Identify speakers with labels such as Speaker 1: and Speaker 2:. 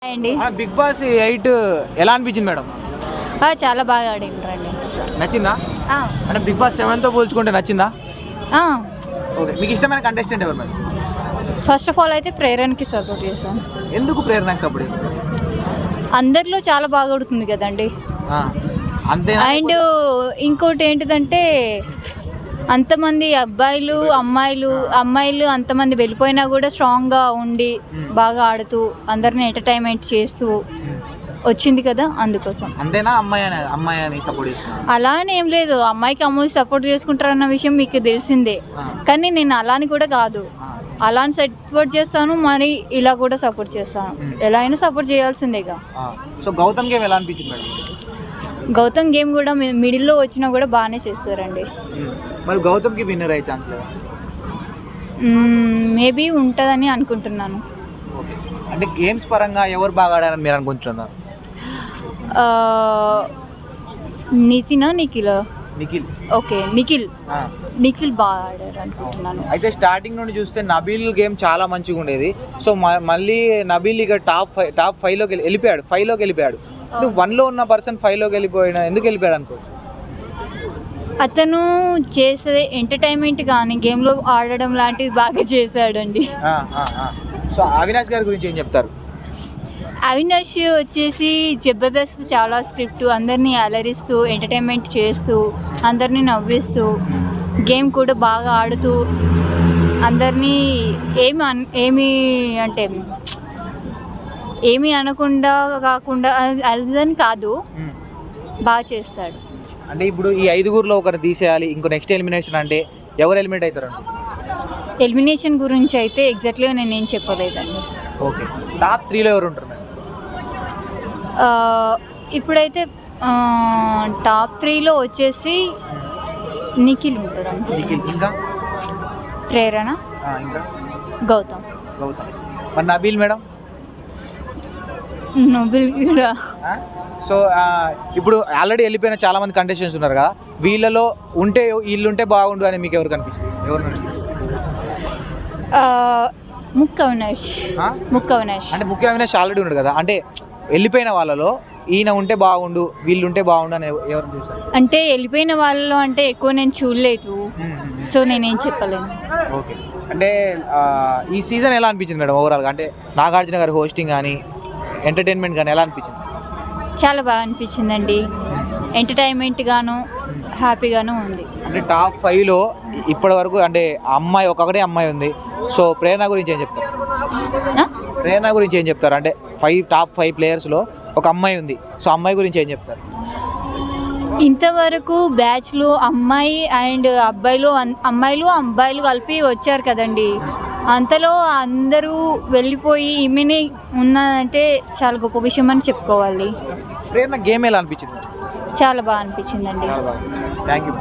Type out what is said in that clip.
Speaker 1: అండి
Speaker 2: big boss 8 ఎలా అనిపించింది మేడం?
Speaker 1: చాలా బాగా ఆడిండ్రండి.
Speaker 2: నచ్చిందా? అంటే బిగ్ బాస్ 7 తో పోల్చుకుంటే నచ్చిందా? ఓకే, మీకు ఇష్టమైన కంటెస్టెంట్ ఎవరు మేడం?
Speaker 1: ఫస్ట్ ఆఫ్ ఆల్ అయితే ప్రేరణకి సపోర్ట్ చేశాను.
Speaker 2: ఎందుకు ప్రేరణకి సపోర్ట్ చేస్తారు?
Speaker 1: అందరిలో చాలా బాగా ఆడుతుంది కదండి.
Speaker 2: అంతే.
Speaker 1: అండ్ ఇంకోటి ఏంటిదంటే అంతమంది అమ్మాయిలు అంతమంది వెళ్ళిపోయినా కూడా స్ట్రాంగ్గా ఉండి బాగా ఆడుతూ అందరిని ఎంటర్టైన్మెంట్ చేస్తూ వచ్చింది కదా, అందుకోసం.
Speaker 2: అంతేనా? అమ్మాయి అని సపోర్ట్ చేస్తున్నారు?
Speaker 1: అలా అని ఏం లేదు, అమ్మాయికి అమ్మాయి సపోర్ట్ చేసుకుంటారన్న విషయం మీకు తెలిసిందే. కానీ నేను అలా అని కూడా కాదు, అలా అని సపోర్ట్ చేస్తాను, మరి ఇలా కూడా సపోర్ట్ చేస్తాను. ఎలా అయినా సపోర్ట్ చేయాల్సిందేగా.
Speaker 2: సో గౌతమ్ గేమ్ ఎలా అనిపించింది మేడం?
Speaker 1: గౌతమ్ గేమ్ కూడా మిడిల్లో వచ్చినా కూడా బాగానే చేస్తారండి.
Speaker 2: మరి గౌతమ్కి విన్నర్ అయ్యే ఛాన్స్ లేదా?
Speaker 1: మేబీ ఉంటుందని అనుకుంటున్నాను.
Speaker 2: అంటే గేమ్స్ పరంగా ఎవరు బాగా ఆడారని మీరు అనుకుంటున్నారు?
Speaker 1: నిఖిల్. ఓకే, నిఖిల్ బాగా ఆడారు అనుకుంటున్నాను.
Speaker 2: అయితే స్టార్టింగ్ నుండి చూస్తే నబీల్ గేమ్ చాలా మంచిగా ఉండేది. సో మళ్ళీ నబీల్ ఇక టాప్ 5లోకి వెళ్ళిపోయాడు. 1లో ఉన్న పర్సన్ 5లోకి వెళ్ళిపోయినా ఎందుకు వెళ్ళిపోయాడు అనుకోవచ్చు?
Speaker 1: అతను చేసే ఎంటర్టైన్మెంట్ కానీ గేమ్లో ఆడడం లాంటివి బాగా చేశాడండి.
Speaker 2: సో అవినాష్ గారి గురించి ఏం చెప్తారు?
Speaker 1: అవినాష్ వచ్చేసి జబర్దస్త్ చాలా స్క్రిప్ట్, అందరినీ అలరిస్తూ ఎంటర్టైన్మెంట్ చేస్తూ అందరినీ నవ్విస్తూ గేమ్ కూడా బాగా ఆడుతూ అందరినీ ఏమీ అనకుండా కాకుండా అదని కాదు, బాగా చేస్తాడు.
Speaker 2: అంటే ఇప్పుడు ఈ 5గురిలో ఒకరు తీసేయాలి, ఇంకో నెక్స్ట్ ఎలిమినేషన్ అంటే ఎవరు ఎలిమినేట్ అవుతారు?
Speaker 1: ఎలిమినేషన్ గురించి అయితే ఎగ్జాక్ట్లీగా నేనేం చెప్పలేదండి.
Speaker 2: ఓకే, టాప్ 3లో ఎవరు ఉంటారు?
Speaker 1: ఇప్పుడైతే టాప్ 3లో వచ్చేసి నిఖిల్ ఉంటారు.
Speaker 2: ఇంకా
Speaker 1: ప్రేరణ,
Speaker 2: ఇంకా
Speaker 1: గౌతమ్.
Speaker 2: మరి నబీల్ మేడం?
Speaker 1: నబీల్ కూడా.
Speaker 2: సో ఇప్పుడు ఆల్రెడీ వెళ్ళిపోయిన చాలా మంది కంటెస్టెంట్స్ ఉన్నారు కదా, వీళ్ళలో వీళ్ళుంటే బాగుండు అని మీకు ఎవరు కనిపిస్తుంది?
Speaker 1: ముక్క అవినాష్.
Speaker 2: అంటే ముఖ్య అవినాష్ ఆల్రెడీ ఉన్నాడు కదా, అంటే వెళ్ళిపోయిన వాళ్ళలో ఈయన ఉంటే బాగుండు, వీళ్ళుంటే బాగుండు అని ఎవరు చూసారు?
Speaker 1: అంటే వెళ్ళిపోయిన వాళ్ళలో అంటే ఎక్కువ నేను చూడలేదు, సో నేనేం చెప్పలేను.
Speaker 2: ఓకే, అంటే ఈ సీజన్ ఎలా అనిపించింది మేడం ఓవరాల్గా? అంటే నాగార్జున గారి హోస్టింగ్ కానీ ఎంటర్టైన్మెంట్ కానీ ఎలా అనిపించింది?
Speaker 1: చాలా బాగా అనిపించిందండి, ఎంటర్టైన్మెంట్ గాను హ్యాపీగాను ఉంది.
Speaker 2: అంటే టాప్ 5లో ఇప్పటి వరకు అంటే ఒకటే అమ్మాయి ఉంది. సో ప్రేరణ గురించి ఏం చెప్తారు? అంటే టాప్ 5 ప్లేయర్స్లో ఒక అమ్మాయి ఉంది. సో అమ్మాయి గురించి ఏం చెప్తారు?
Speaker 1: ఇంతవరకు బ్యాచ్లో అమ్మాయిలు అబ్బాయిలు కలిపి వచ్చారు కదండి, అంతలో అందరూ వెళ్ళిపోయి ఈమెనే ఉన్నదంటే చాలా గొప్ప విషయం అని చెప్పుకోవాలి.
Speaker 2: ప్రేరణ గేమ్ ఎలా అనిపించింది?
Speaker 1: చాలా బాగా అనిపించిందండి.
Speaker 2: Thank you.